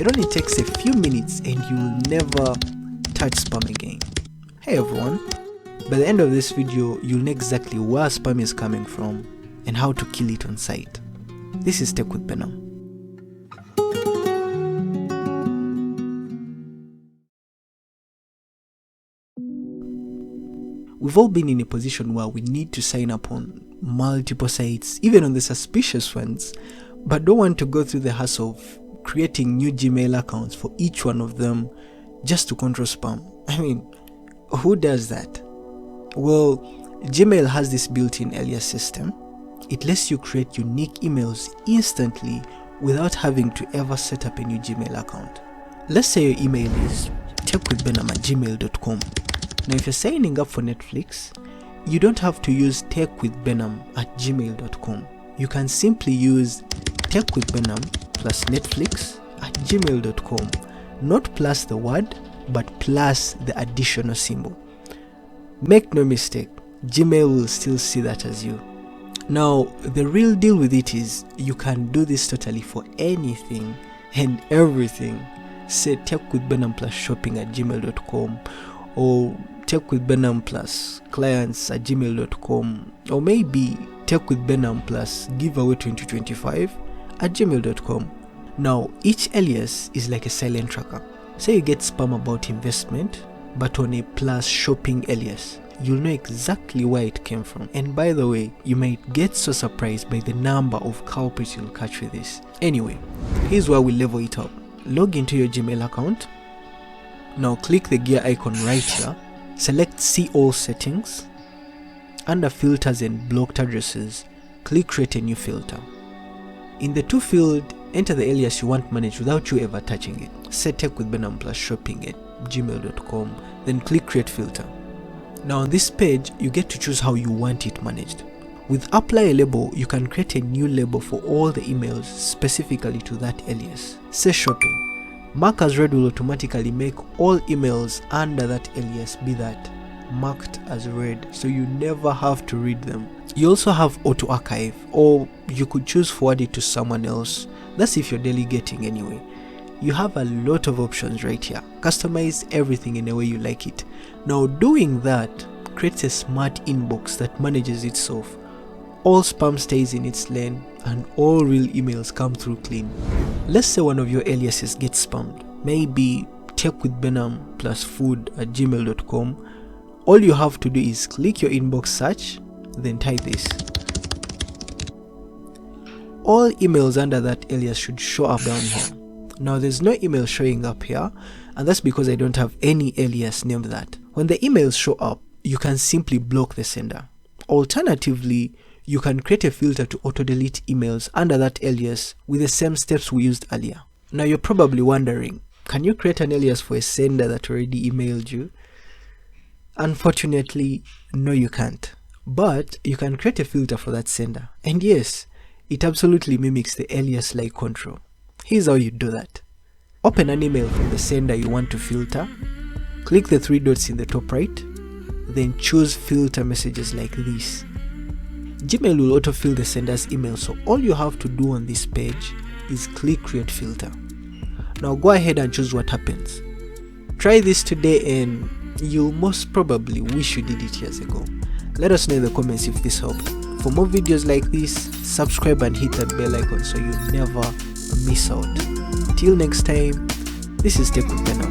It only takes a few minutes and you'll never touch spam again. Hey everyone, by the end of this video, you'll know exactly where spam is coming from and how to kill it on site. This is TechWithBenam. We've all been in a position where we need to sign up on multiple sites, even on the suspicious ones, but don't want to go through the hassle of creating new Gmail accounts for each one of them just to control spam. I mean, who does that? Well, Gmail has this built-in Alias system. It lets you create unique emails instantly without having to ever set up a new Gmail account. Let's say your email is techwithbenam@gmail.com. Now if you're signing up for Netflix, you don't have to use techwithbenam@gmail.com. You can simply use techwithbenam plus netflix@gmail.com. Not plus the word, but plus the additional symbol. Make no mistake, Gmail will still see that as you. Now, the real deal with it is you can do this totally for anything and everything. Say techwithbenam plus shopping@gmail.com, or techwithbenam plus clients@gmail.com, or maybe techwithbenam plus giveaway 2025@gmail.com. Now, each alias is like a silent tracker. Say you get spam about investment, but on a plus shopping alias, you'll know exactly where it came from. And by the way, you might get so surprised by the number of culprits you'll catch with this. Anyway, here's where we level it up. Log into your Gmail account. Now click the gear icon right here. Select See All Settings. Under Filters and Blocked Addresses, click Create a New Filter. In the To field, enter the alias you want managed without you ever touching it. Set techwithbenam plus shopping@gmail.com, then click Create Filter. Now on this page, you get to choose how you want it managed. With Apply a Label, you can create a new label for all the emails specifically to that alias. Say Shopping. Mark as Red will automatically make all emails under that alias be that, marked as red, so you never have to read them. You also have Auto Archive, or you could choose forward it to someone else. That's if you're delegating anyway. You have a lot of options right here. Customize everything in the way you like it. Now doing that creates a smart inbox that manages itself. All spam stays in its lane and all real emails come through clean. Let's say one of your aliases gets spammed. Maybe techwithbenam plus food@gmail.com. All you have to do is click your inbox search, then type this. All emails under that alias should show up down here. Now there's no email showing up here, and that's because I don't have any alias named that. When the emails show up, you can simply block the sender. Alternatively, you can create a filter to auto-delete emails under that alias with the same steps we used earlier. Now you're probably wondering, can you create an alias for a sender that already emailed you? Unfortunately, no you can't. But you can create a filter for that sender. And yes, it absolutely mimics the alias-like control. Here's how you do that. Open an email from the sender you want to filter. Click the three dots in the top right. Then choose Filter Messages like this. Gmail will autofill the sender's email, so all you have to do on this page is click Create Filter. Now go ahead and choose what happens. Try this today and you'll most probably wish you did it years ago. Let us know in the comments if this helped. For more videos like this, subscribe and hit that bell icon so you never miss out. Till next time, this is TechWithBenam.